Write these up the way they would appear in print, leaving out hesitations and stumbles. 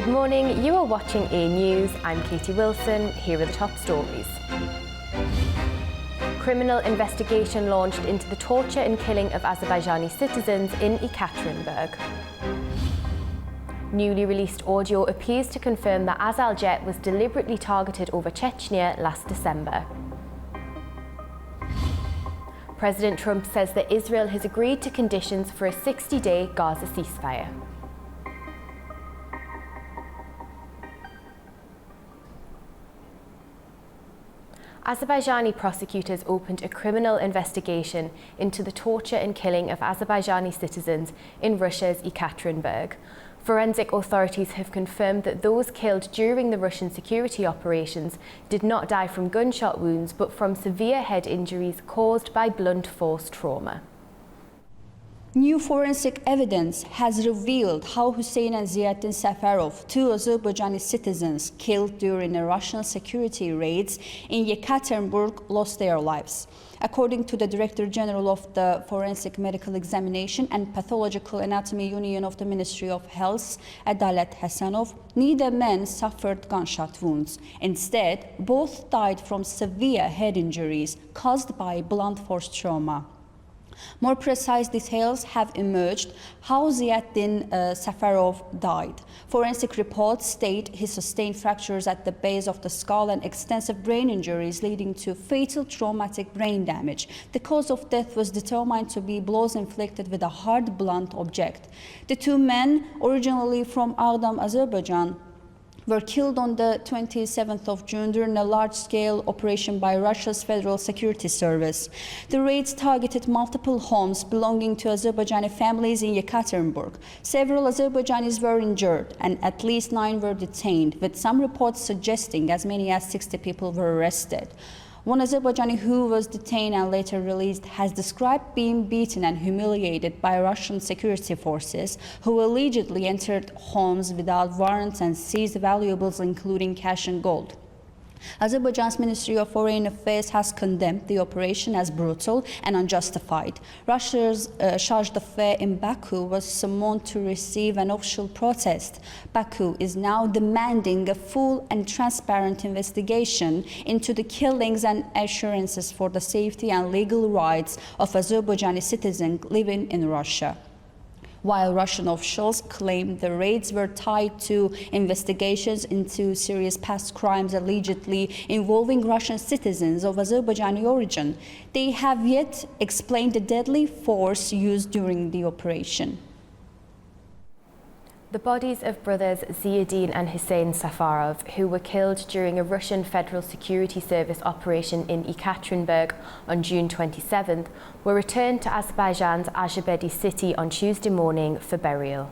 Good morning, you are watching AnewZ. I'm Katie Wilson. Here are the top stories. Criminal investigation launched into the torture and killing of Azerbaijani citizens in Ikatronburgg. Newly released audio appears to confirm that AZAL jet was deliberately targeted over Chechnya last December. President Trump says that Israel has agreed to conditions for a 60-day Gaza ceasefire. Azerbaijani prosecutors opened a criminal investigation into the torture and killing of Azerbaijani citizens in Russia's Ikatronburgg. Forensic authorities have confirmed that those killed during the Russian security operations did not die from gunshot wounds, but from severe head injuries caused by blunt force trauma. New forensic evidence has revealed how Hussein and Zeedin Safarov, two Azerbaijani citizens killed during the Russian security raids in Ikatronburgg, lost their lives. According to the Director General of the Forensic Medical Examination and Pathological Anatomy Union of the Ministry of Health, Adalet Hasanov, neither man suffered gunshot wounds. Instead, both died from severe head injuries caused by blunt force trauma. More precise details have emerged how Zeedin Safarov died. Forensic reports state he sustained fractures at the base of the skull and extensive brain injuries leading to fatal traumatic brain damage. The cause of death was determined to be blows inflicted with a hard, blunt object. The two men, originally from Ağdam, Azerbaijan, were killed on the 27th of June during a large-scale operation by Russia's Federal Security Service. The raids targeted multiple homes belonging to Azerbaijani families in Ikatronburgg. Several Azerbaijanis were injured and at least 9 were detained, with some reports suggesting as many as 60 people were arrested. One Azerbaijani who was detained and later released has described being beaten and humiliated by Russian security forces who allegedly entered homes without warrants and seized valuables including cash and gold. Azerbaijan's Ministry of Foreign Affairs has condemned the operation as brutal and unjustified. Russia's charge d'affaires in Baku was summoned to receive an official protest. Baku is now demanding a full and transparent investigation into the killings and assurances for the safety and legal rights of Azerbaijani citizens living in Russia. While Russian officials claim the raids were tied to investigations into Syria's past crimes allegedly involving Russian citizens of Azerbaijani origin, they have yet explained the deadly force used during the operation. The bodies of brothers Zeedin and Hussein Safarov, who were killed during a Russian Federal Security Service operation in Ikatronburgg on June 27th, were returned to Azerbaijan's Azerbaijani city on Tuesday morning for burial.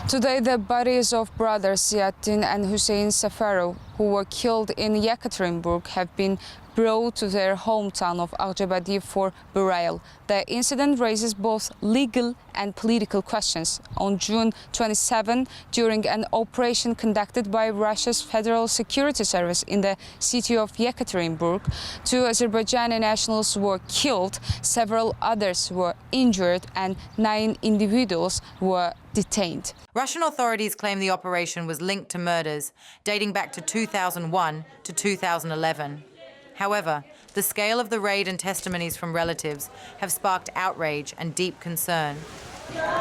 Today, the bodies of brothers Zeedin and Hussein Safarov, who were killed in Yekaterinburg, have been brought to their hometown of Azerbaijani for burial. The incident raises both legal and political questions. On June 27, during an operation conducted by Russia's Federal Security Service in the city of Yekaterinburg, 2 Azerbaijani nationals were killed, several others were injured, and 9 individuals were detained. Russian authorities claim the operation was linked to murders dating back to 2001 to 2011. However, the scale of the raid and testimonies from relatives have sparked outrage and deep concern.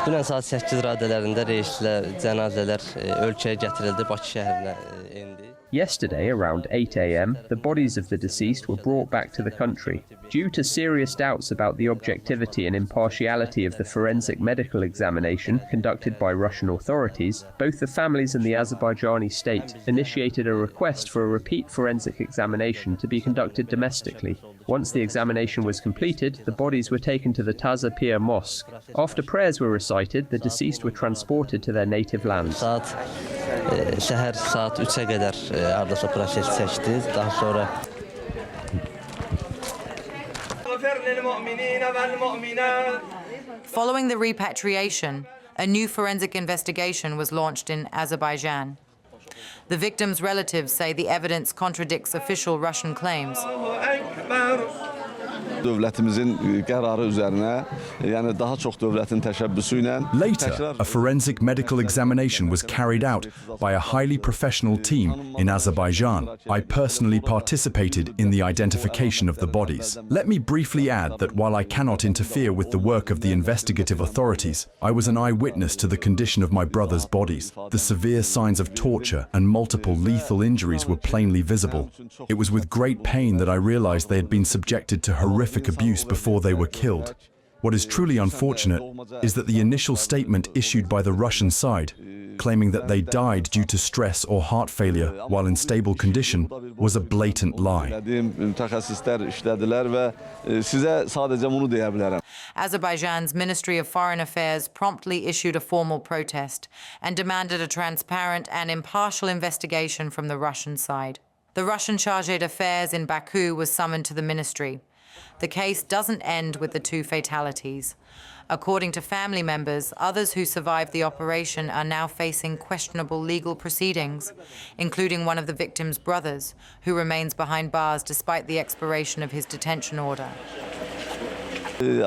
Dünən saat 8 radələrində reyslər, cənazələr ölkəyə gətirildi, Bakı şəhərinə indi. Yesterday, around 8 a.m., the bodies of the deceased were brought back to the country. Due to serious doubts about the objectivity and impartiality of the forensic medical examination conducted by Russian authorities, both the families and the Azerbaijani state initiated a request for a repeat forensic examination to be conducted domestically. Once the examination was completed, the bodies were taken to the Taza Pir Mosque. After prayers were recited, the deceased were transported to their native land. Şəhər saat 3-ə qədər ardasa proses çəkdi. Daha sonra Following the repatriation, a new forensic investigation was launched in Azerbaijan. The victims' relatives say the evidence contradicts official Russian claims. Devletimizin kararı üzerine, yani daha çok devletin teşebbüsüyle. Later, a forensic medical examination was carried out by a highly professional team in Azerbaijan. I personally participated in the identification of the bodies. Let me briefly add that while I cannot interfere with the work of the investigative authorities, I was an eyewitness to the condition of my brother's bodies. The severe signs of torture and multiple lethal injuries were plainly visible. It was with great pain that I realized they had been subjected to horrific abuse before they were killed. What is truly unfortunate is that the initial statement issued by the Russian side, claiming that they died due to stress or heart failure while in stable condition, was a blatant lie. Azerbaijan's Ministry of Foreign Affairs promptly issued a formal protest and demanded a transparent and impartial investigation from the Russian side. The Russian chargé d'affaires in Baku was summoned to the ministry. The case doesn't end with the two fatalities. According to family members, others who survived the operation are now facing questionable legal proceedings, including one of the victims' brothers, who remains behind bars despite the expiration of his detention order. There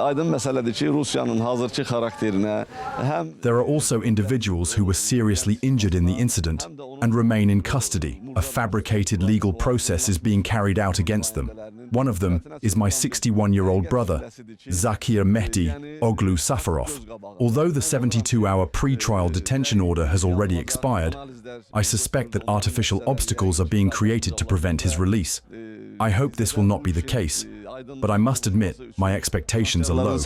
are also individuals who were seriously injured in the incident and remain in custody. A fabricated legal process is being carried out against them. One of them is my 61-year-old brother, Zakir Mehdi Oglu Safarov. Although the 72-hour pre-trial detention order has already expired, I suspect that artificial obstacles are being created to prevent his release. I hope this will not be the case, but I must admit my expectations are low.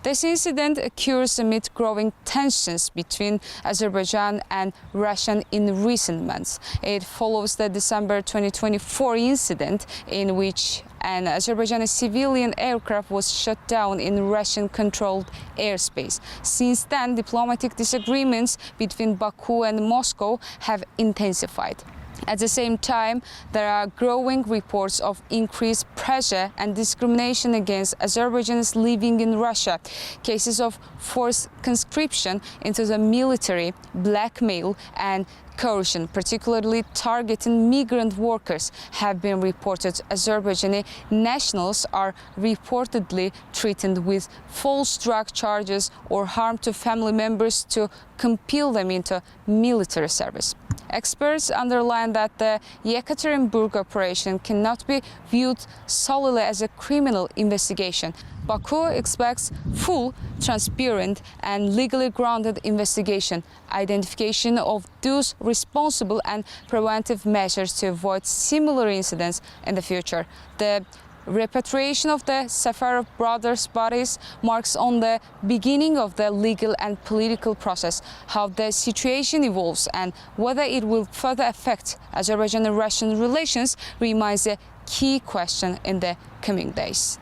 This incident occurs amid growing tensions between Azerbaijan and Russia in recent months. It follows the December 2024 incident in which an Azerbaijani civilian aircraft was shot down in Russian-controlled airspace. Since then, diplomatic disagreements between Baku and Moscow have intensified. At the same time, there are growing reports of increased pressure and discrimination against Azerbaijanis living in Russia. Cases of forced conscription into the military, blackmail, and coercion, particularly targeting migrant workers, have been reported. Azerbaijani nationals are reportedly threatened with false drug charges or harm to family members to compel them into military service. Experts underline that the Ikatronburgg operation cannot be viewed solely as a criminal investigation. Baku expects full, transparent and legally grounded investigation, identification of those responsible and preventive measures to avoid similar incidents in the future. The repatriation of the Safarov brothers' bodies marks on the beginning of the legal and political process. How the situation evolves and whether it will further affect Azerbaijan-Russian relations remains a key question in the coming days.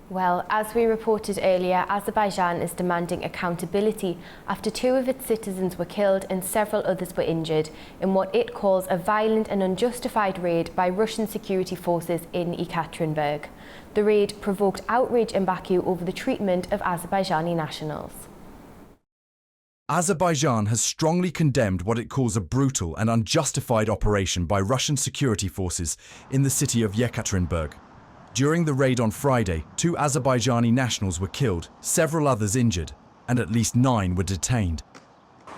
Well, as we reported earlier, Azerbaijan is demanding accountability after 2 of its citizens were killed and several others were injured in what it calls a violent and unjustified raid by Russian security forces in Ikatronburgg. The raid provoked outrage in Baku over the treatment of Azerbaijani nationals. Azerbaijan has strongly condemned what it calls a brutal and unjustified operation by Russian security forces in the city of Ikatronburgg. During the raid on Friday, 2 Azerbaijani nationals were killed, several others injured, and at least 9 were detained.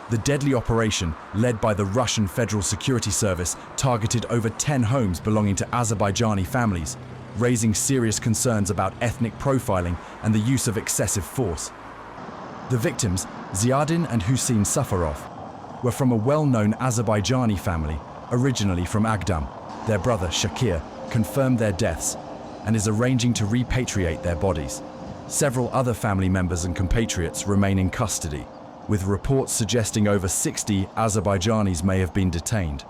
The deadly operation, led by the Russian Federal Security Service, targeted over 10 homes belonging to Azerbaijani families, raising serious concerns about ethnic profiling and the use of excessive force. The victims, Zeedin and Hussein Safarov, were from a well-known Azerbaijani family, originally from Agdam. Their brother, Shakir, confirmed their deaths and is arranging to repatriate their bodies. Several other family members and compatriots remain in custody, with reports suggesting over 60 Azerbaijanis may have been detained.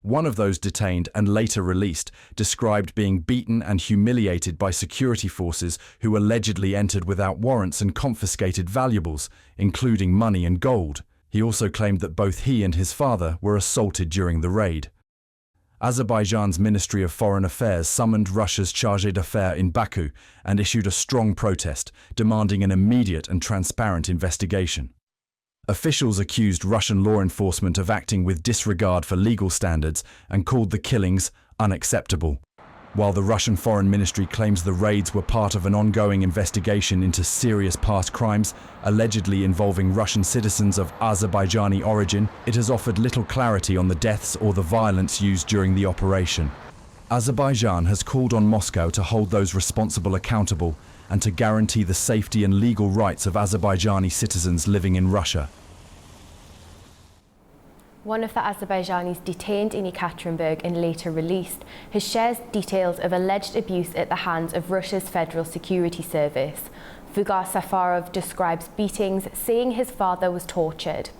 One of those detained and later released described being beaten and humiliated by security forces who allegedly entered without warrants and confiscated valuables, including money and gold. He also claimed that both he and his father were assaulted during the raid. Azerbaijan's Ministry of Foreign Affairs summoned Russia's chargé d'affaires in Baku and issued a strong protest, demanding an immediate and transparent investigation. Officials accused Russian law enforcement of acting with disregard for legal standards and called the killings unacceptable. While the Russian Foreign Ministry claims the raids were part of an ongoing investigation into serious past crimes, allegedly involving Russian citizens of Azerbaijani origin, it has offered little clarity on the deaths or the violence used during the operation. Azerbaijan has called on Moscow to hold those responsible accountable and to guarantee the safety and legal rights of Azerbaijani citizens living in Russia. One of the Azerbaijanis detained in Ikatronburgg and later released has shared details of alleged abuse at the hands of Russia's Federal Security Service. Vugar Safarov describes beatings, saying his father was tortured.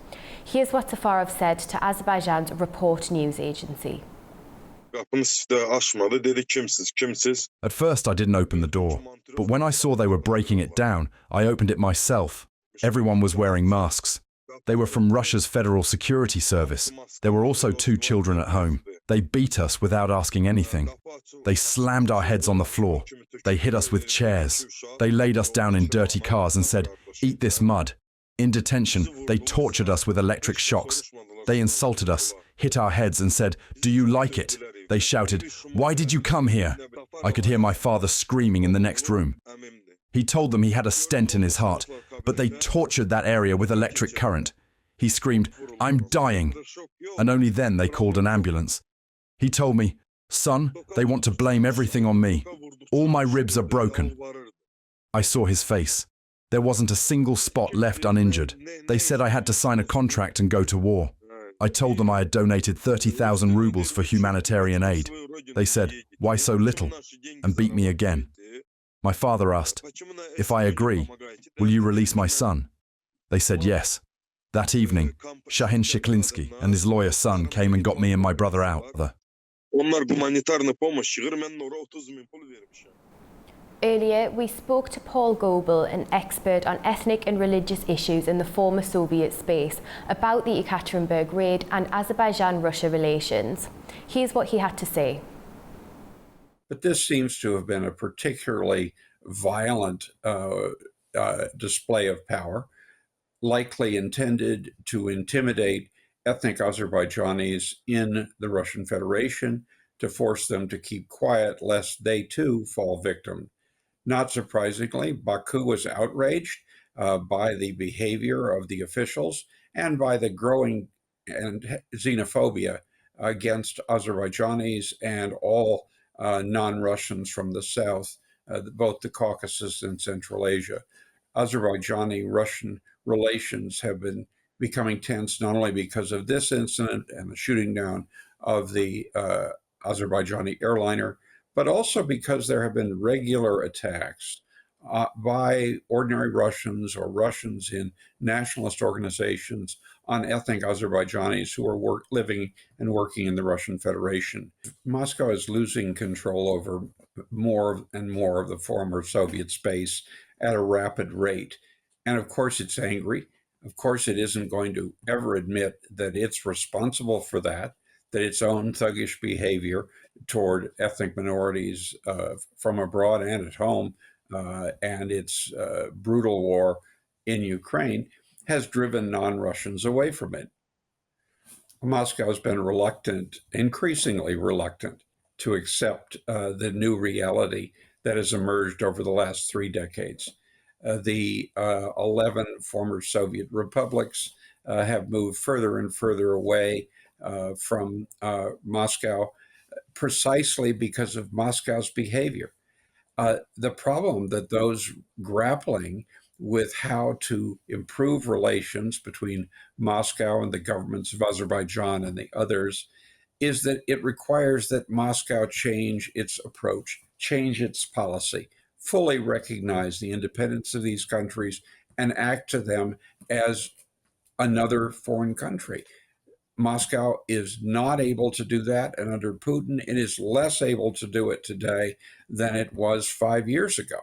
Here's what Safarov said to Azerbaijan's Report news agency. At first I didn't open the door, but when I saw they were breaking it down, I opened it myself. Everyone was wearing masks. They were from Russia's Federal Security Service. There were also 2 children at home. They beat us without asking anything. They slammed our heads on the floor. They hit us with chairs. They laid us down in dirty cars and said, "Eat this mud." In detention, they tortured us with electric shocks. They insulted us, hit our heads and said, "Do you like it?" They shouted, "Why did you come here?" I could hear my father screaming in the next room. He told them he had a stent in his heart, but they tortured that area with electric current. He screamed, "I'm dying," and only then they called an ambulance. He told me, "Son, they want to blame everything on me. All my ribs are broken." I saw his face. There wasn't a single spot left uninjured. They said I had to sign a contract and go to war. I told them I had donated 30,000 rubles for humanitarian aid. They said, "Why so little?" and beat me again. My father asked, "If I agree, will you release my son?" They said yes. That evening, Shahin Shiklinsky and his lawyer son came and got me and my brother out. Earlier, we spoke to Paul Goel, an expert on ethnic and religious issues in the former Soviet space, about the Ikatronburgg raid and Azerbaijan-Russia relations. Here's what he had to say. But this seems to have been a particularly violent display of power, likely intended to intimidate ethnic Azerbaijanis in the Russian Federation, to force them to keep quiet lest they too fall victim. Not surprisingly, Baku was outraged by the behavior of the officials and by the growing xenophobia against Azerbaijanis and all non-Russians from the south, both the Caucasus and Central Asia. Azerbaijani-Russian relations have been becoming tense not only because of this incident and the shooting down of the Azerbaijani airliner, but also because there have been regular attacks by ordinary Russians or Russians in nationalist organizations on ethnic Azerbaijanis who are living and working in the Russian Federation. Moscow is losing control over more and more of the former Soviet space at a rapid rate. And of course, it's angry. Of course, it isn't going to ever admit that it's responsible for that its own thuggish behavior toward ethnic minorities from abroad and at home and its brutal war in Ukraine has driven non-Russians away from it. Moscow has been reluctant, increasingly reluctant, to accept the new reality that has emerged over the last 3 decades. The 11 former Soviet republics have moved further and further away from Moscow precisely because of Moscow's behavior. The problem that those grappling with how to improve relations between Moscow and the governments of Azerbaijan and the others is that it requires that Moscow change its approach, change its policy, fully recognize the independence of these countries and act to them as another foreign country. Moscow is not able to do that, and under Putin, it is less able to do it today than it was 5 years ago.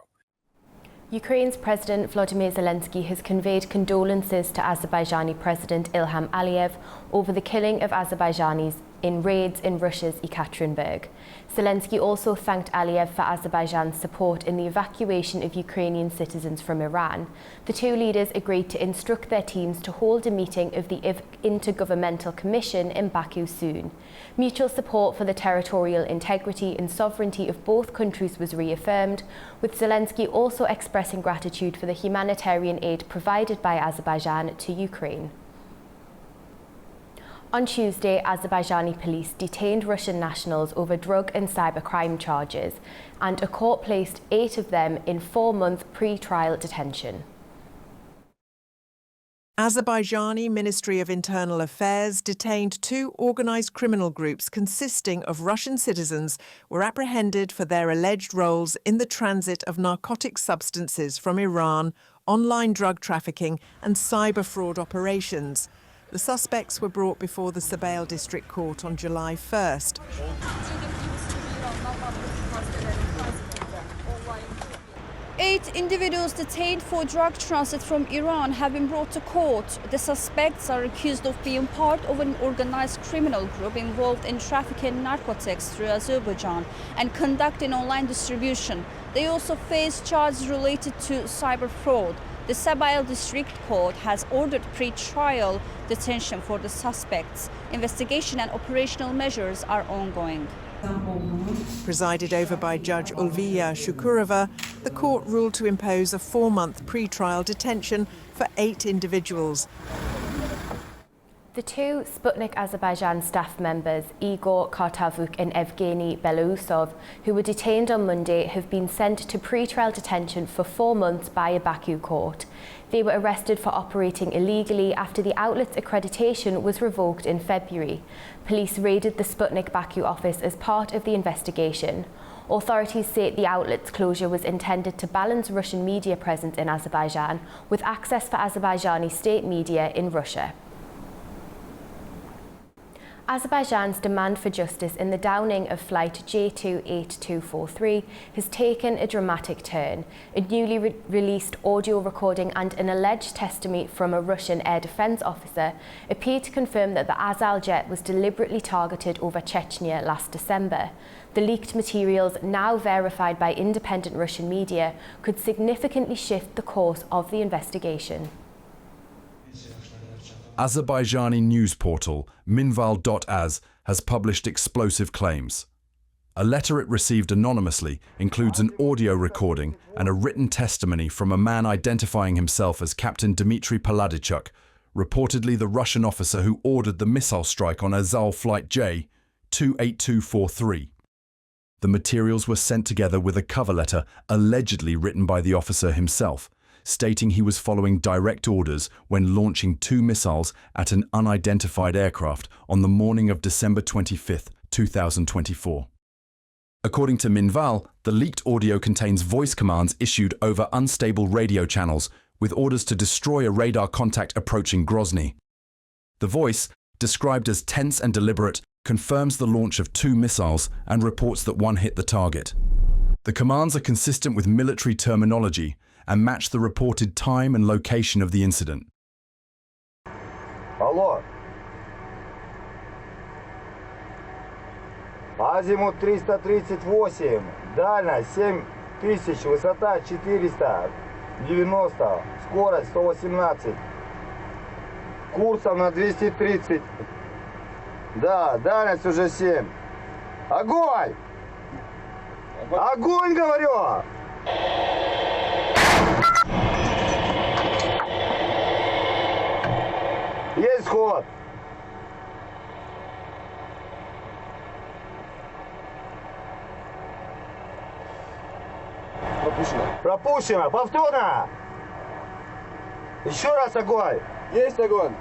Ukraine's President Volodymyr Zelensky has conveyed condolences to Azerbaijani President Ilham Aliyev over the killing of Azerbaijanis in raids in Russia's Ikatronburgg. Zelensky also thanked Aliyev for Azerbaijan's support in the evacuation of Ukrainian citizens from Iran. The two leaders agreed to instruct their teams to hold a meeting of the Intergovernmental Commission in Baku soon. Mutual support for the territorial integrity and sovereignty of both countries was reaffirmed, with Zelensky also expressing gratitude for the humanitarian aid provided by Azerbaijan to Ukraine. On Tuesday, Azerbaijani police detained Russian nationals over drug and cybercrime charges, and a court placed 8 of them in 4-month pre-trial detention. Azerbaijani Ministry of Internal Affairs detained 2 organised criminal groups consisting of Russian citizens were apprehended for their alleged roles in the transit of narcotic substances from Iran, online drug trafficking and cyber fraud operations. The suspects were brought before the Sabale District Court on July 1st. 8 individuals detained for drug transit from Iran have been brought to court. The suspects are accused of being part of an organized criminal group involved in trafficking narcotics through Azerbaijan and conducting online distribution. They also face charges related to cyber fraud. The Sabale District Court has ordered pre-trial detention for the suspects. Investigation and operational measures are ongoing. Presided over by Judge Ulviya Shukurova, the court ruled to impose a 4-month pre-trial detention for 8 individuals. The 2 Sputnik Azerbaijan staff members, Igor Kartavuk and Evgeny Belousov, who were detained on Monday, have been sent to pre-trial detention for 4 months by a Baku court. They were arrested for operating illegally after the outlet's accreditation was revoked in February. Police raided the Sputnik Baku office as part of the investigation. Authorities say the outlet's closure was intended to balance Russian media presence in Azerbaijan with access for Azerbaijani state media in Russia. Azerbaijan's demand for justice in the downing of flight J28243 has taken a dramatic turn. A newly released audio recording and an alleged testimony from a Russian air defense officer appear to confirm that the AZAL jet was deliberately targeted over Chechnya last December. The leaked materials, now verified by independent Russian media, could significantly shift the course of the investigation. Azerbaijani news portal Minval.az has published explosive claims. A letter it received anonymously includes an audio recording and a written testimony from a man identifying himself as Captain Dmitry Paladichuk, reportedly the Russian officer who ordered the missile strike on AZAL flight J28243. The materials were sent together with a cover letter allegedly written by the officer himself, stating he was following direct orders when launching 2 missiles at an unidentified aircraft on the morning of December 25, 2024. According to Minval, the leaked audio contains voice commands issued over unstable radio channels with orders to destroy a radar contact approaching Grozny. The voice, described as tense and deliberate, confirms the launch of 2 missiles and reports that one hit the target. The commands are consistent with military terminology and match the reported time and location of the incident. Алло. Азимут 338, дальность 7000, высота 490, скорость 118, курсом на 230. Да, дальность уже 7. Огонь! Огонь, говорю! Есть ход. Пропущено. Пропущено. Повторно. Еще раз огонь. Есть огонь.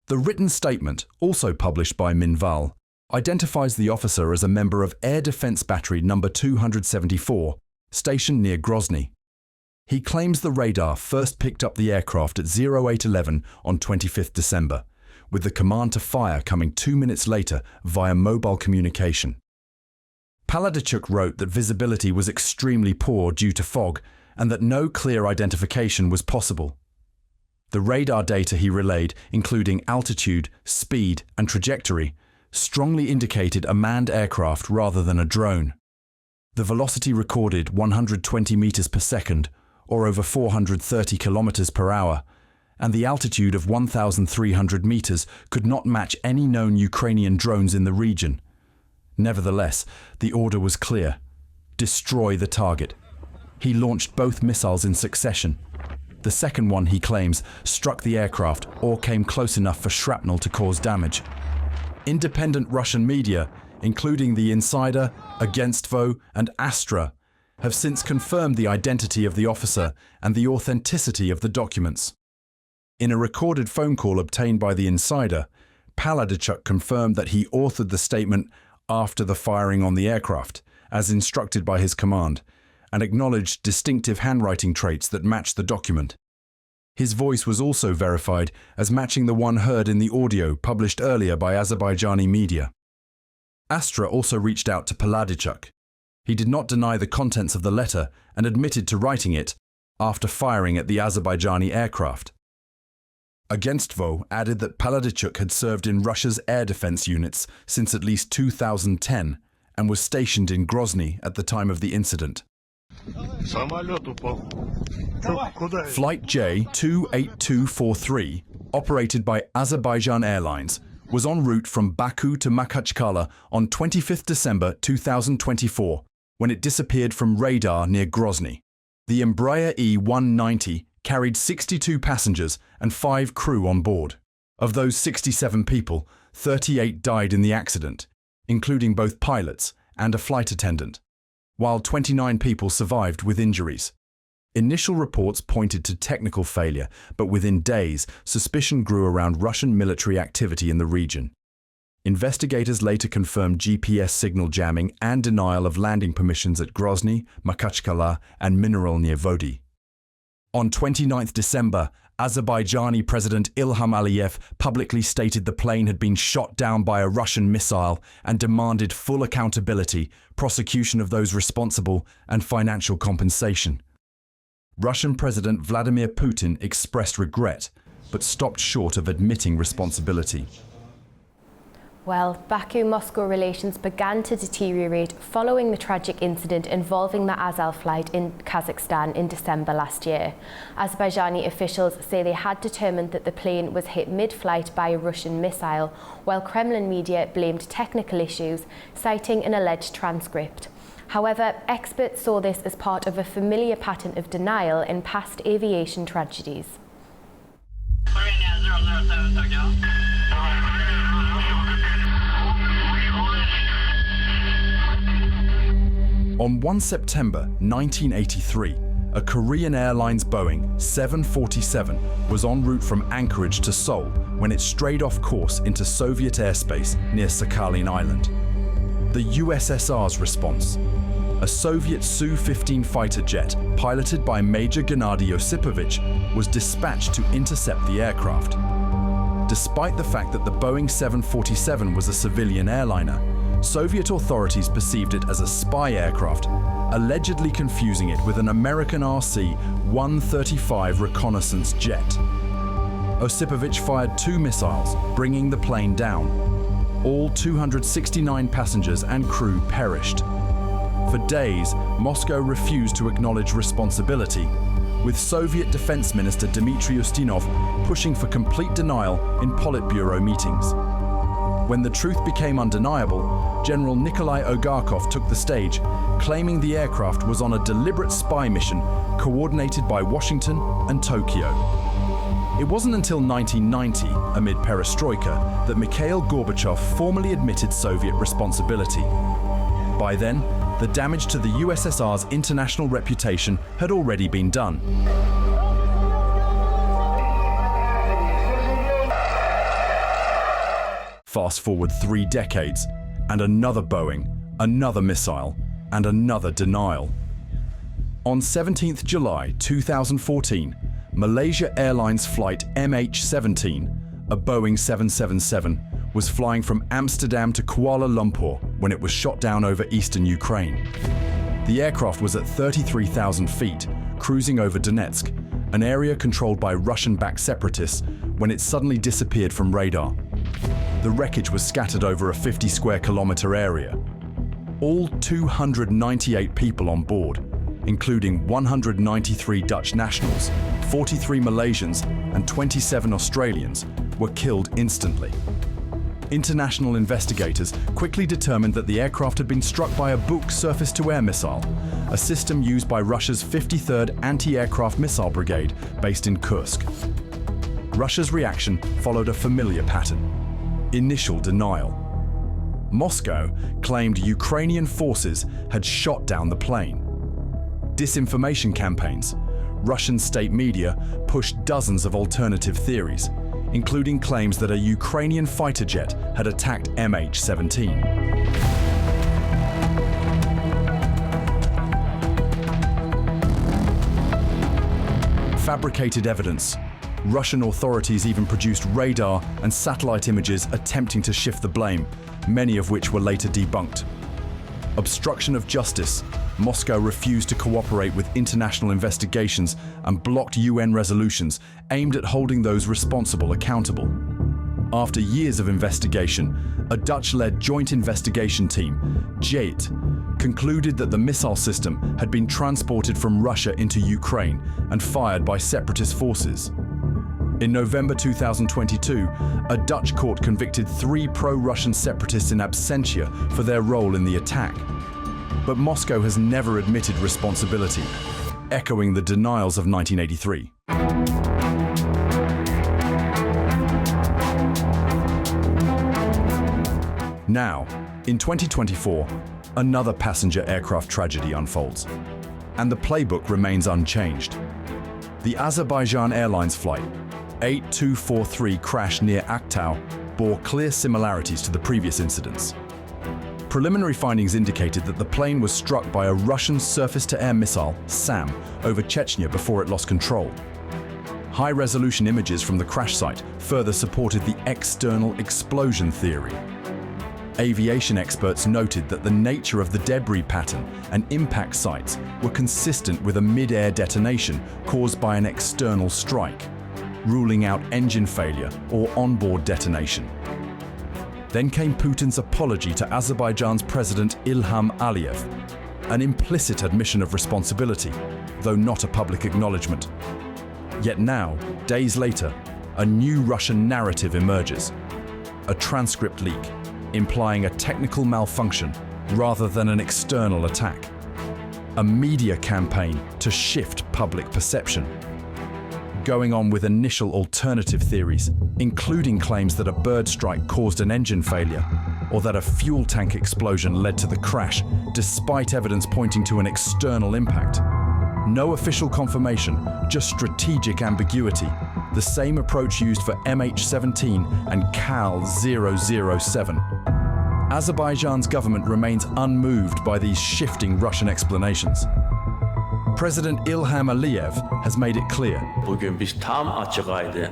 The written statement, also published by Minval, identifies the officer as a member of Air Defense Battery No. 274, stationed near Grozny. He claims the radar first picked up the aircraft at 0811 on 25th December, with the command to fire coming 2 minutes later via mobile communication. Paladichuk wrote that visibility was extremely poor due to fog and that no clear identification was possible. The radar data he relayed, including altitude, speed and trajectory, strongly indicated a manned aircraft rather than a drone. The velocity recorded 120 meters per second, or over 430 kilometers per hour, and the altitude of 1,300 meters could not match any known Ukrainian drones in the region. Nevertheless, the order was clear: destroy the target. He launched both missiles in succession. The second one, he claims, struck the aircraft or came close enough for shrapnel to cause damage. Independent Russian media, including The Insider, AnewZ, and Astra, have since confirmed the identity of the officer and the authenticity of the documents. In a recorded phone call obtained by The Insider, Paladichuk confirmed that he authored the statement after the firing on the aircraft, as instructed by his command, and acknowledged distinctive handwriting traits that matched the document. His voice was also verified as matching the one heard in the audio published earlier by Azerbaijani media. Astra also reached out to Paladichuk. He did not deny the contents of the letter and admitted to writing it after firing at the Azerbaijani aircraft. AnewZ added that Paladichuk had served in Russia's air defense units since at least 2010 and was stationed in Grozny at the time of the incident. Flight J28243, operated by Azerbaijan Airlines, was en route from Baku to Makhachkala on 25th December 2024 when it disappeared from radar near Grozny. The Embraer E190 carried 62 passengers and 5 crew on board. Of those 67 people, 38 died in the accident, including both pilots and a flight attendant, while 29 people survived with injuries. Initial reports pointed to technical failure, but within days, suspicion grew around Russian military activity in the region. Investigators later confirmed GPS signal jamming and denial of landing permissions at Grozny, Makhachkala, and Mineral near Vody. On 29 December, Azerbaijani President Ilham Aliyev publicly stated the plane had been shot down by a Russian missile and demanded full accountability, prosecution of those responsible, and financial compensation. Russian President Vladimir Putin expressed regret, but stopped short of admitting responsibility. Well, Baku-Moscow relations began to deteriorate following the tragic incident involving the AZAL flight in Kazakhstan in December last year. Azerbaijani officials say they had determined that the plane was hit mid-flight by a Russian missile, while Kremlin media blamed technical issues, citing an alleged transcript. However, experts saw this as part of a familiar pattern of denial in past aviation tragedies. On 1 September 1983, a Korean Airlines Boeing 747 was en route from Anchorage to Seoul when it strayed off course into Soviet airspace near Sakhalin Island. The USSR's response: a Soviet Su-15 fighter jet piloted by Major Gennady Osipovich was dispatched to intercept the aircraft. Despite the fact that the Boeing 747 was a civilian airliner, Soviet authorities perceived it as a spy aircraft, allegedly confusing it with an American RC-135 reconnaissance jet. Osipovich fired 2 missiles, bringing the plane down. All 269 passengers and crew perished. For days, Moscow refused to acknowledge responsibility, with Soviet Defense Minister Dmitry Ustinov pushing for complete denial in Politburo meetings. When the truth became undeniable, General Nikolai Ogarkov took the stage, claiming the aircraft was on a deliberate spy mission coordinated by Washington and Tokyo. It wasn't until 1990, amid perestroika, that Mikhail Gorbachev formally admitted Soviet responsibility. By then, the damage to the USSR's international reputation had already been done. Fast forward 3 decades, and another Boeing, another missile, and another denial. On 17th July 2014, Malaysia Airlines flight MH17, a Boeing 777, was flying from Amsterdam to Kuala Lumpur when it was shot down over eastern Ukraine. The aircraft was at 33,000 feet, cruising over Donetsk, an area controlled by Russian-backed separatists, when it suddenly disappeared from radar. The the wreckage was scattered over a 50 square kilometre area. All 298 people on board, including 193 Dutch nationals, 43 Malaysians and 27 Australians, were killed instantly. International investigators quickly determined that the aircraft had been struck by a Buk surface-to-air missile, a system used by Russia's 53rd Anti-Aircraft Missile Brigade based in Kursk. Russia's reaction followed a familiar pattern: initial denial. Moscow claimed Ukrainian forces had shot down the plane. Disinformation campaigns. Russian state media pushed dozens of alternative theories, including claims that a Ukrainian fighter jet had attacked MH17. Fabricated evidence. Russian authorities even produced radar and satellite images attempting to shift the blame, many of which were later debunked. Obstruction of justice. Moscow refused to cooperate with international investigations and blocked UN resolutions aimed at holding those responsible accountable. After years of investigation, a Dutch-led joint investigation team, JET, concluded that the missile system had been transported from Russia into Ukraine and fired by separatist forces. In November 2022, a Dutch court convicted 3 pro-Russian separatists in absentia for their role in the attack. But Moscow has never admitted responsibility, echoing the denials of 1983. Now, in 2024, another passenger aircraft tragedy unfolds, and the playbook remains unchanged. The Azerbaijan Airlines flight 8243 crash near Aktau bore clear similarities to the previous incidents. Preliminary findings indicated that the plane was struck by a Russian surface-to-air missile, SAM, over Chechnya before it lost control. High-resolution images from the crash site further supported the external explosion theory. Aviation experts noted that the nature of the debris pattern and impact sites were consistent with a mid-air detonation caused by an external strike, ruling out engine failure or onboard detonation. Then came Putin's apology to Azerbaijan's President Ilham Aliyev, an implicit admission of responsibility, though not a public acknowledgement. Yet now, days later, a new Russian narrative emerges, a transcript leak implying a technical malfunction rather than an external attack, a media campaign to shift public perception. Going on with initial alternative theories, including claims that a bird strike caused an engine failure or that a fuel tank explosion led to the crash, despite evidence pointing to an external impact. No official confirmation, just strategic ambiguity, the same approach used for MH17 and KAL 007. Azerbaijan's government remains unmoved by these shifting Russian explanations. President Ilham Aliyev has made it clear. Bugün biz tam açık aydın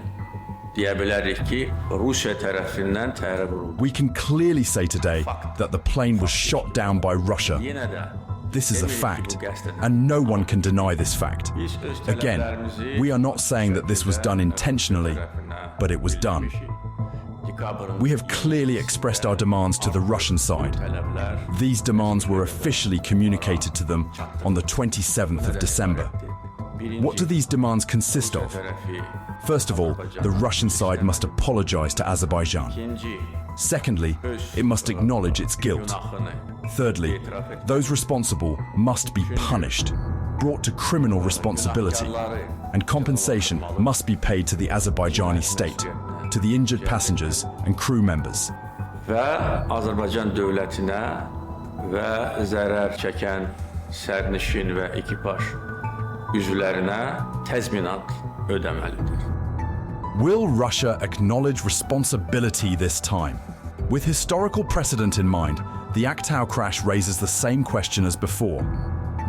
diyebiliriz ki Rusya tarafından terör vuruldu. We can clearly say today that the plane was shot down by Russia. This is a fact, and no one can deny this fact. Again, we are not saying that this was done intentionally, but it was done. We have clearly expressed our demands to the Russian side. These demands were officially communicated to them on the 27th of December. What do these demands consist of? First of all, the Russian side must apologize to Azerbaijan. Secondly, it must acknowledge its guilt. Thirdly, those responsible must be punished, brought to criminal responsibility, and compensation must be paid to the Azerbaijani state, to the injured passengers and crew members. Ve Azerbaycan devletine ve zarar çeken sərnişin ve ekipaj üzvlerine tezminat ödemelidir. Will Russia acknowledge responsibility this time? With historical precedent in mind, the Aktau crash raises the same question as before.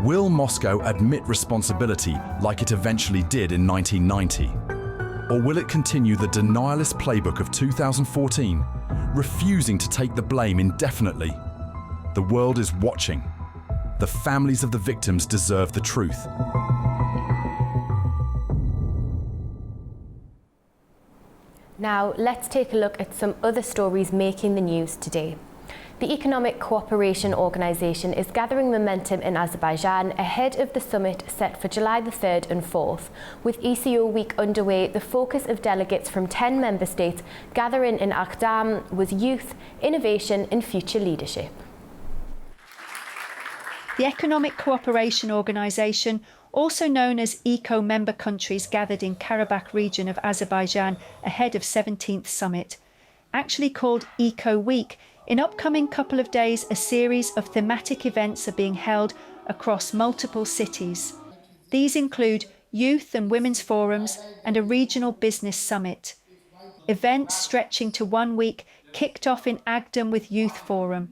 Will Moscow admit responsibility like it eventually did in 1990? Or will it continue the denialist playbook of 2014, refusing to take the blame indefinitely? The world is watching. The families of the victims deserve the truth. Now, let's take a look at some other stories making the news today. The Economic Cooperation Organisation is gathering momentum in Azerbaijan ahead of the summit set for July the 3rd and 4th. With ECO week underway, the focus of delegates from 10 member states gathering in Akdam was youth, innovation and future leadership. The Economic Cooperation Organisation, also known as ECO member countries, gathered in Karabakh region of Azerbaijan ahead of 17th summit. Actually called ECO Week, in upcoming couple of days a series of thematic events are being held across multiple cities. These include youth and women's forums and a regional business summit. Events stretching to 1 week kicked off in Agdam with Youth Forum.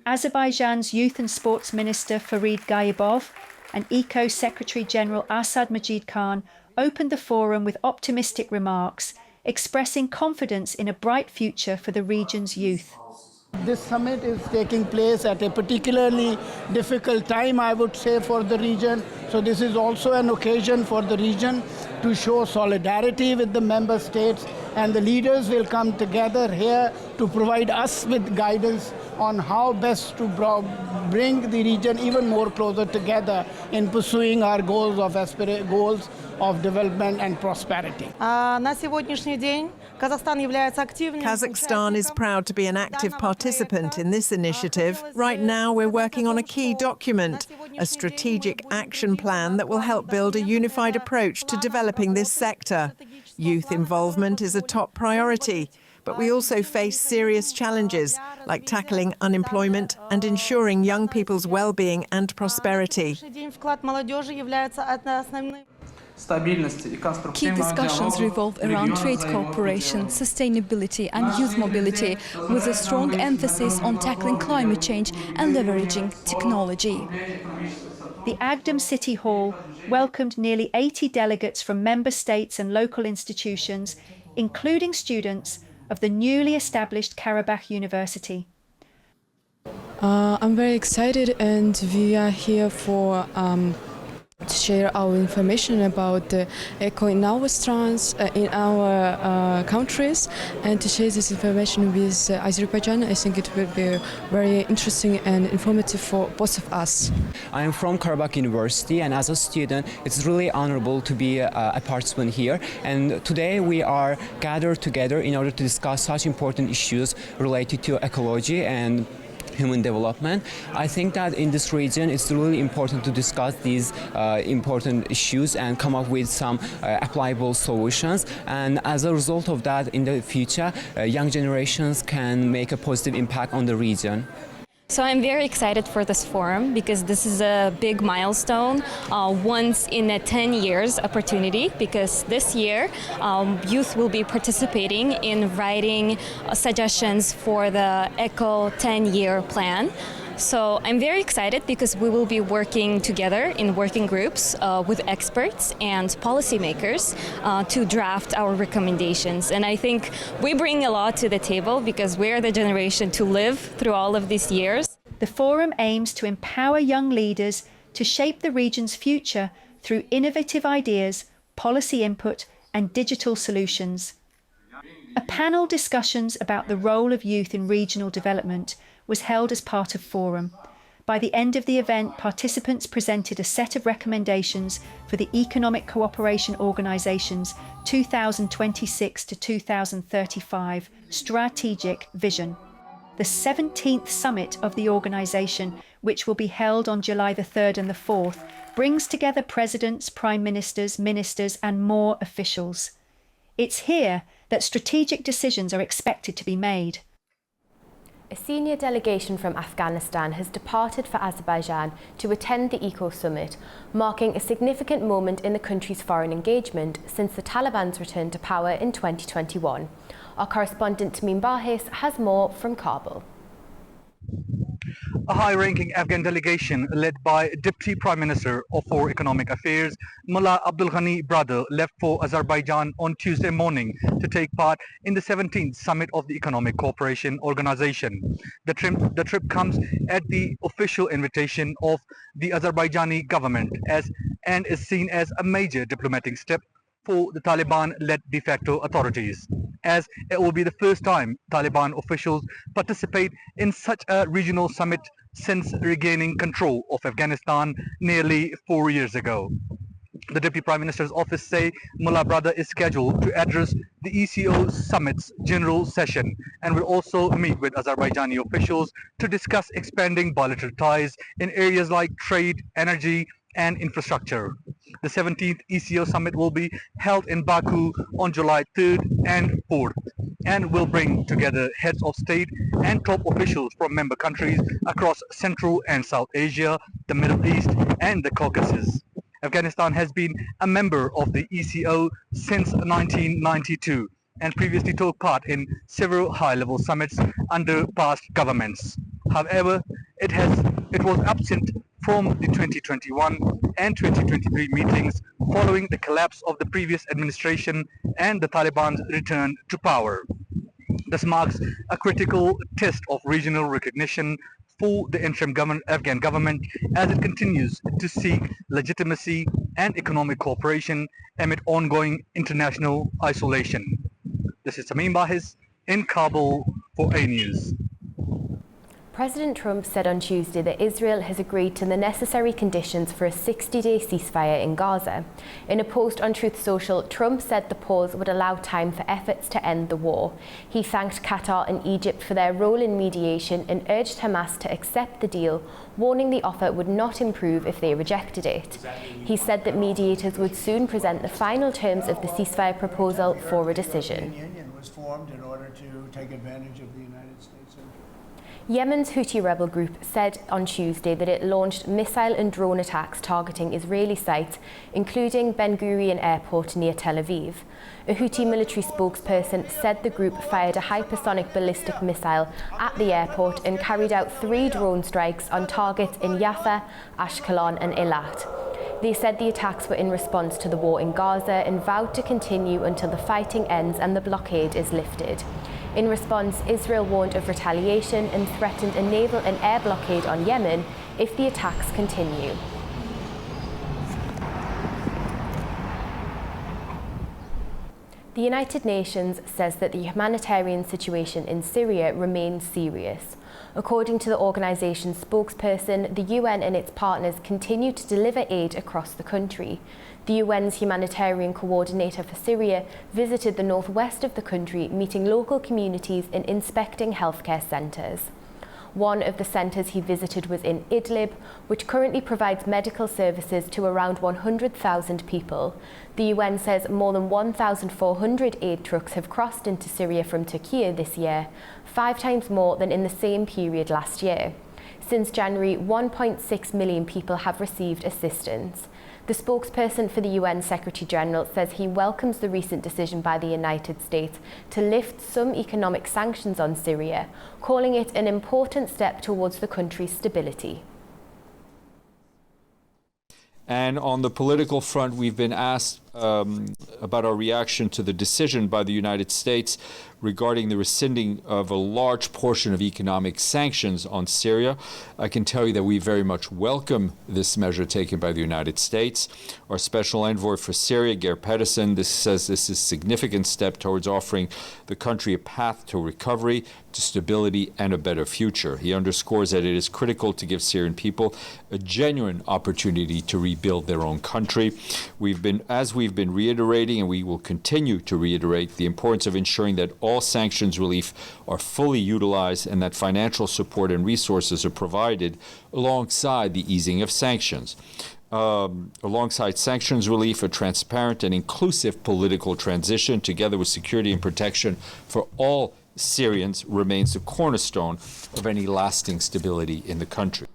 Azerbaijan's Youth and Sports Minister Farid Gaibov and ECO Secretary-General Asad Majid Khan opened the forum with optimistic remarks, expressing confidence in a bright future for the region's youth. This summit is taking place at a particularly difficult time, I would say, for the region. So this is also an occasion for the region to show solidarity with the member states, and the leaders will come together here to provide us with guidance on how best to bring the region even more closer together in pursuing our goals of development and prosperity. Kazakhstan is proud to be an active participant in this initiative. Right now, we're working on a key document, a strategic action plan that will help build a unified approach to developing this sector. Youth involvement is a top priority, but we also face serious challenges, like tackling unemployment and ensuring young people's well-being and prosperity. Key discussions revolve around trade cooperation, sustainability and youth mobility, with a strong emphasis on tackling climate change and leveraging technology. The Agdam City Hall welcomed nearly 80 delegates from member states and local institutions, including students of the newly established Karabakh University. I'm very excited, and we are here for to share our information about the eco in our strands, in our countries, and to share this information with Azerbaijan. I think it will be very interesting and informative for both of us. I am from Karabakh University, and as a student, it's really honorable to be a participant here. And today we are gathered together in order to discuss such important issues related to ecology and human development. I think that in this region it's really important to discuss these important issues and come up with some applicable solutions, and as a result of that, in the future young generations can make a positive impact on the region. So I'm very excited for this forum because this is a big milestone, once in a 10 years opportunity, because this year youth will be participating in writing suggestions for the ECO 10-year plan. So I'm very excited because we will be working together in working groups with experts and policymakers to draft our recommendations. And I think we bring a lot to the table because we're the generation to live through all of these years. The forum aims to empower young leaders to shape the region's future through innovative ideas, policy input, and digital solutions. A panel discussions about the role of youth in regional development was held as part of Forum. By the end of the event, participants presented a set of recommendations for the Economic Cooperation Organisation's 2026 to 2035 strategic vision. The 17th summit of the organisation, which will be held on July the 3rd and the 4th, brings together presidents, prime ministers, ministers and more officials. It's here that strategic decisions are expected to be made. A senior delegation from Afghanistan has departed for Azerbaijan to attend the ECO summit, marking a significant moment in the country's foreign engagement since the Taliban's return to power in 2021. Our correspondent Tamim Bahis has more from Kabul. A high-ranking Afghan delegation led by Deputy Prime Minister for Economic Affairs Mullah Abdul Ghani Brother left for Azerbaijan on Tuesday morning to take part in the 17th summit of the Economic Cooperation Organization. The trip comes at the official invitation of the Azerbaijani government and is seen as a major diplomatic step for the Taliban-led de facto authorities, as it will be the first time Taliban officials participate in such a regional summit since regaining control of Afghanistan nearly 4 years ago. The Deputy Prime Minister's office say Mullah Brother is scheduled to address the ECO summit's general session and will also meet with Azerbaijani officials to discuss expanding bilateral ties in areas like trade, energy and infrastructure. The 17th ECO summit will be held in Baku on July 3rd and 4th and will bring together heads of state and top officials from member countries across Central and South Asia, the Middle East and the Caucasus. Afghanistan has been a member of the ECO since 1992 and previously took part in several high-level summits under past governments. However, it was absent from the 2021 and 2023 meetings following the collapse of the previous administration and the Taliban's return to power. This marks a critical test of regional recognition for the interim Afghan government as it continues to seek legitimacy and economic cooperation amid ongoing international isolation. This is Tamim Bahis in Kabul for AnewZ. President Trump said on Tuesday that Israel has agreed to the necessary conditions for a 60-day ceasefire in Gaza. In a post on Truth Social, Trump said the pause would allow time for efforts to end the war. He thanked Qatar and Egypt for their role in mediation and urged Hamas to accept the deal, warning the offer would not improve if they rejected it. He said that mediators would soon present the final terms of the ceasefire proposal for a decision. Union was formed in order to take advantage of the United States. Yemen's Houthi rebel group said on Tuesday that it launched missile and drone attacks targeting Israeli sites, including Ben Gurion Airport near Tel Aviv. A Houthi military spokesperson said the group fired a hypersonic ballistic missile at the airport and carried out 3 drone strikes on targets in Jaffa, Ashkelon and Eilat. They said the attacks were in response to the war in Gaza and vowed to continue until the fighting ends and the blockade is lifted. In response, Israel warned of retaliation and threatened a naval and air blockade on Yemen if the attacks continue. The United Nations says that the humanitarian situation in Syria remains serious. According to the organisation's spokesperson, the UN and its partners continue to deliver aid across the country. The UN's humanitarian coordinator for Syria visited the northwest of the country, meeting local communities and inspecting healthcare centres. One of the centres he visited was in Idlib, which currently provides medical services to around 100,000 people. The UN says more than 1,400 aid trucks have crossed into Syria from Turkey this year, 5 times more than in the same period last year. Since January, 1.6 million people have received assistance. The spokesperson for the UN Secretary-General says he welcomes the recent decision by the United States to lift some economic sanctions on Syria, calling it an important step towards the country's stability. And on the political front, we've been asked about our reaction to the decision by the United States regarding the rescinding of a large portion of economic sanctions on Syria. I can tell you that we very much welcome this measure taken by the United States. Our Special Envoy for Syria, Geir Pedersen, says this is a significant step towards offering the country a path to recovery, to stability, and a better future. He underscores that it is critical to give Syrian people a genuine opportunity to rebuild their own country. As we've been reiterating, and we will continue to reiterate, the importance of ensuring that all sanctions relief are fully utilized and that financial support and resources are provided alongside the easing of sanctions. Alongside sanctions relief, a transparent and inclusive political transition, together with security and protection for all Syrians, remains the cornerstone of any lasting stability in the country.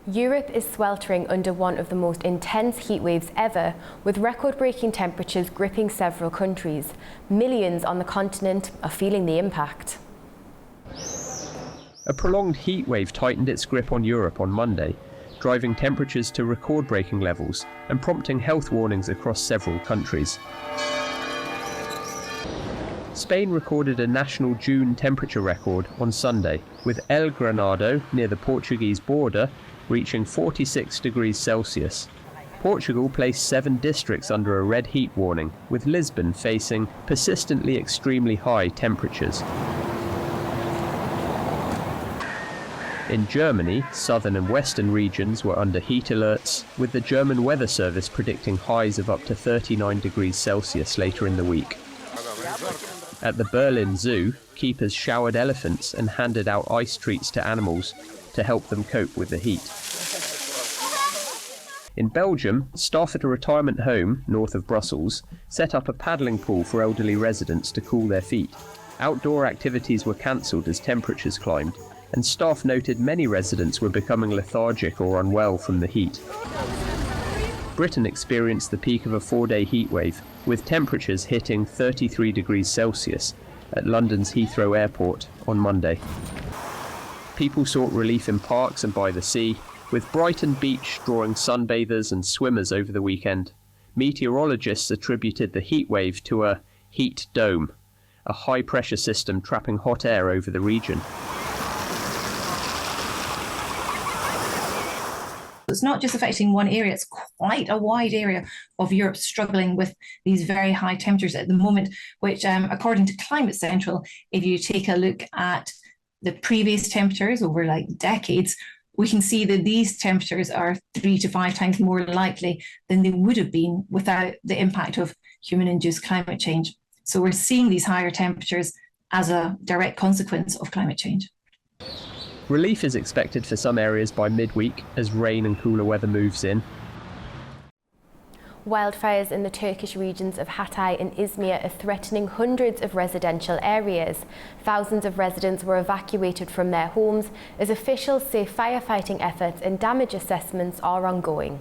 Europe is sweltering under one of the most intense heat waves ever, with record-breaking temperatures gripping several countries. Millions on the continent are feeling the impact. A prolonged heat wave tightened its grip on Europe on Monday, driving temperatures to record-breaking levels and prompting health warnings across several countries. Spain recorded a national June temperature record on Sunday, with El Granado near the Portuguese border reaching 46 degrees Celsius. Portugal placed 7 districts under a red heat warning, with Lisbon facing persistently extremely high temperatures. In Germany, southern and western regions were under heat alerts, with the German Weather Service predicting highs of up to 39 degrees Celsius later in the week. At the Berlin Zoo, keepers showered elephants and handed out ice treats to animals to help them cope with the heat. In Belgium, staff at a retirement home north of Brussels set up a paddling pool for elderly residents to cool their feet. Outdoor activities were cancelled as temperatures climbed, and staff noted many residents were becoming lethargic or unwell from the heat. Britain experienced the peak of a 4-day heatwave, with temperatures hitting 33 degrees Celsius at London's Heathrow Airport on Monday. People sought relief in parks and by the sea, with Brighton Beach drawing sunbathers and swimmers over the weekend. Meteorologists attributed the heatwave to a heat dome, a high-pressure system trapping hot air over the region. It's not just affecting one area, it's quite a wide area of Europe struggling with these very high temperatures at the moment, which according to Climate Central, if you take a look at the previous temperatures over like decades, we can see that these temperatures are 3 to 5 times more likely than they would have been without the impact of human-induced climate change. So we're seeing these higher temperatures as a direct consequence of climate change. Relief is expected for some areas by midweek as rain and cooler weather moves in. Wildfires in the Turkish regions of Hatay and Izmir are threatening hundreds of residential areas. Thousands of residents were evacuated from their homes as officials say firefighting efforts and damage assessments are ongoing.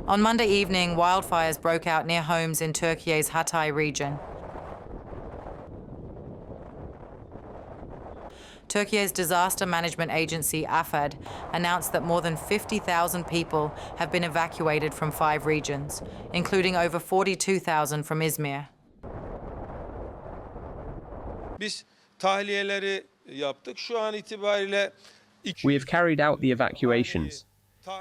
On Monday evening, wildfires broke out near homes in Turkey's Hatay region. Turkey's disaster management agency, AFAD, announced that more than 50,000 people have been evacuated from 5 regions, including over 42,000 from Izmir. We have carried out the evacuations.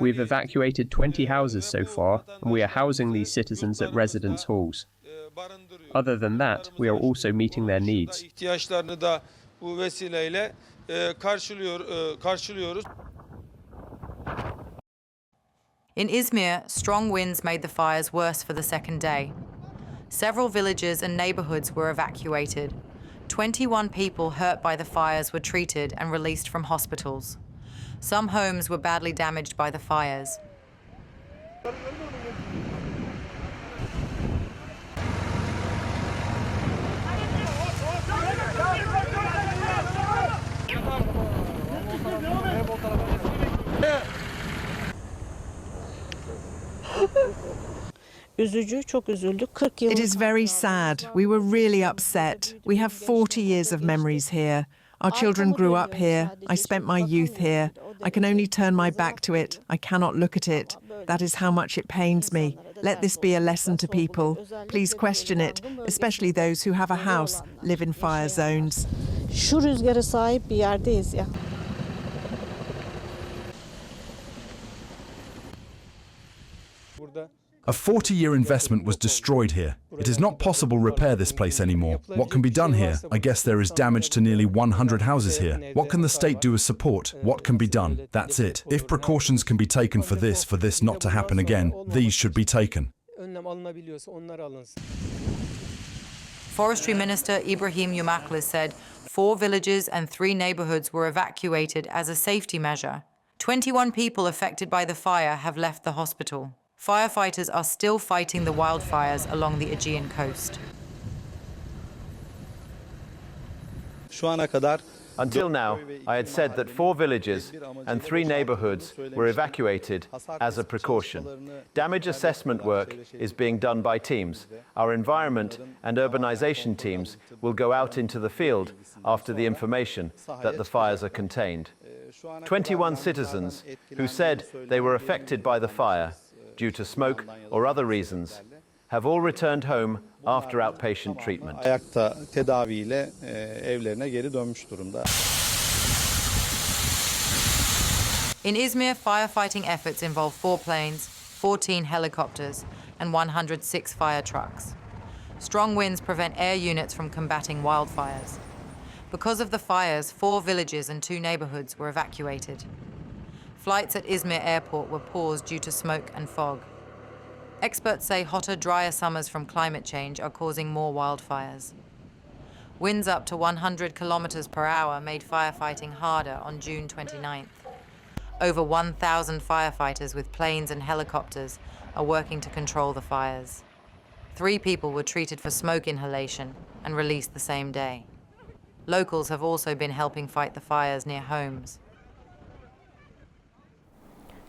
We have evacuated 20 houses so far, and we are housing these citizens at residence halls. Other than that, we are also meeting their needs. In Izmir, strong winds made the fires worse for the second day. Several villages and neighborhoods were evacuated. 21 people hurt by the fires were treated and released from hospitals. Some homes were badly damaged by the fires. It is very sad. We were really upset. We have 40 years of memories here. Our children grew up here. I spent my youth here. I can only turn my back to it. I cannot look at it. That is how much it pains me. Let this be a lesson to people. Please question it, especially those who have a house, live in fire zones. A 40-year investment was destroyed here. It is not possible to repair this place anymore. What can be done here? I guess there is damage to nearly 100 houses here. What can the state do as support? What can be done? That's it. If precautions can be taken for this not to happen again, these should be taken. Forestry Minister Ibrahim Yumaklis said 4 villages and 3 neighborhoods were evacuated as a safety measure. 21 people affected by the fire have left the hospital. Firefighters are still fighting the wildfires along the Aegean coast. Until now, I had said that 4 villages and 3 neighborhoods were evacuated as a precaution. Damage assessment work is being done by teams. Our environment and urbanization teams will go out into the field after the information that the fires are contained. 21 citizens who said they were affected by the fire due to smoke or other reasons, have all returned home after outpatient treatment. In Izmir, firefighting efforts involve 4 planes, 14 helicopters, and 106 fire trucks. Strong winds prevent air units from combating wildfires. Because of the fires, 4 villages and 2 neighborhoods were evacuated. Flights at Izmir airport were paused due to smoke and fog. Experts say hotter, drier summers from climate change are causing more wildfires. Winds up to 100 kilometers per hour made firefighting harder on June 29th. Over 1,000 firefighters with planes and helicopters are working to control the fires. 3 people were treated for smoke inhalation and released the same day. Locals have also been helping fight the fires near homes.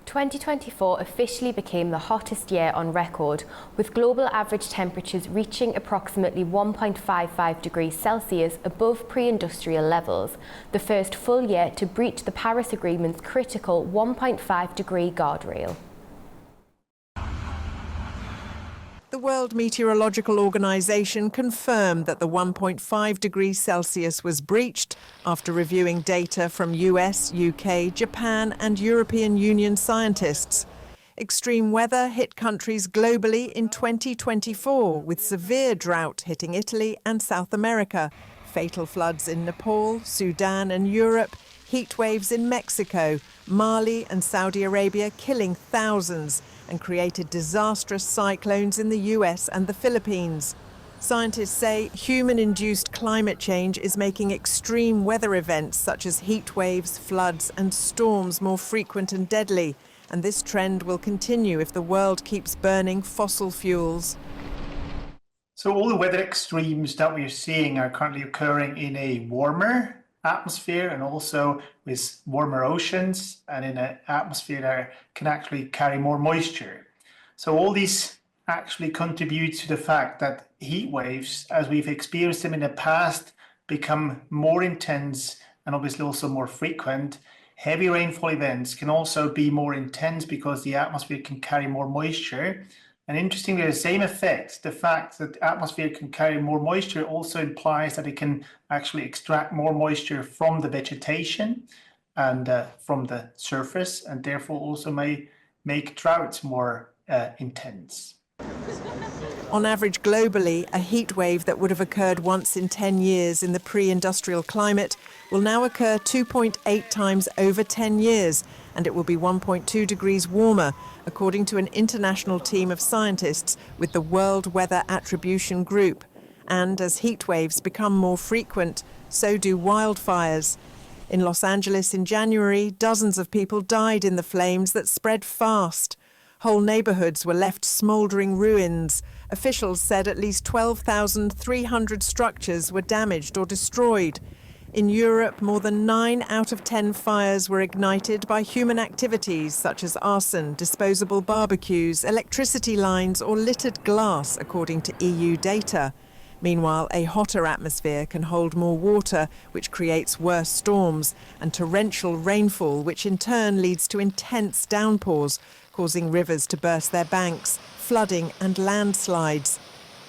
2024 officially became the hottest year on record, with global average temperatures reaching approximately 1.55 degrees Celsius above pre-industrial levels, the first full year to breach the Paris Agreement's critical 1.5 degree guardrail. The World Meteorological Organization confirmed that the 1.5 degrees Celsius was breached after reviewing data from US, UK, Japan and European Union scientists. Extreme weather hit countries globally in 2024, with severe drought hitting Italy and South America, fatal floods in Nepal, Sudan and Europe, heat waves in Mexico, Mali and Saudi Arabia killing thousands, and created disastrous cyclones in the US and the Philippines. Scientists say human-induced climate change is making extreme weather events such as heat waves, floods and storms more frequent and deadly, and this trend will continue if the world keeps burning fossil fuels. So all the weather extremes that we're seeing are currently occurring in a warmer atmosphere and also with warmer oceans and in an atmosphere that can actually carry more moisture. So all these actually contribute to the fact that heat waves, as we've experienced them in the past, become more intense and obviously also more frequent. Heavy rainfall events can also be more intense because the atmosphere can carry more moisture. And interestingly, the same effect, the fact that the atmosphere can carry more moisture also implies that it can actually extract more moisture from the vegetation and from the surface, and therefore also may make droughts more intense. On average globally, a heat wave that would have occurred once in 10 years in the pre-industrial climate will now occur 2.8 times over 10 years, and it will be 1.2 degrees warmer, according to an international team of scientists with the World Weather Attribution Group. And as heat waves become more frequent, so do wildfires. In Los Angeles in January, dozens of people died in the flames that spread fast. Whole neighborhoods were left smoldering ruins. Officials said at least 12,300 structures were damaged or destroyed. In Europe, more than 9 out of 10 fires were ignited by human activities such as arson, disposable barbecues, electricity lines or littered glass, according to EU data. Meanwhile, a hotter atmosphere can hold more water, which creates worse storms, and torrential rainfall, which in turn leads to intense downpours, causing rivers to burst their banks, flooding and landslides.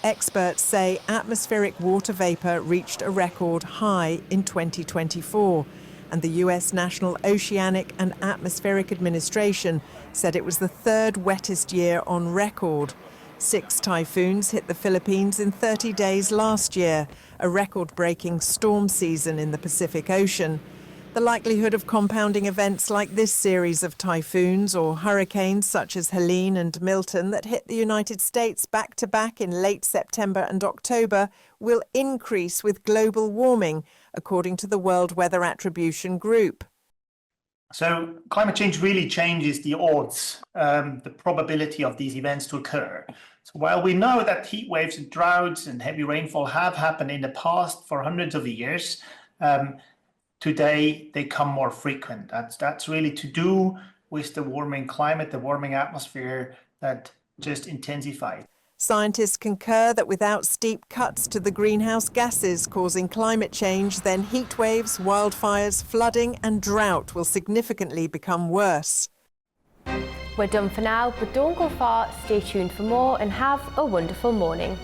Experts say atmospheric water vapor reached a record high in 2024, and the US National Oceanic and Atmospheric Administration said it was the 3rd wettest year on record. 6 typhoons hit the Philippines in 30 days last year, a record-breaking storm season in the Pacific Ocean. The likelihood of compounding events like this series of typhoons or hurricanes such as Helene and Milton that hit the United States back-to-back in late September and October will increase with global warming, according to the World Weather Attribution Group. So climate change really changes the odds, the probability of these events to occur. So while we know that heat waves and droughts and heavy rainfall have happened in the past for hundreds of years, today they come more frequent. That's really to do with the warming climate, the warming atmosphere that just intensified. Scientists concur that without steep cuts to the greenhouse gases causing climate change, then heat waves, wildfires, flooding and drought will significantly become worse. We're done for now, but don't go far, stay tuned for more and have a wonderful morning.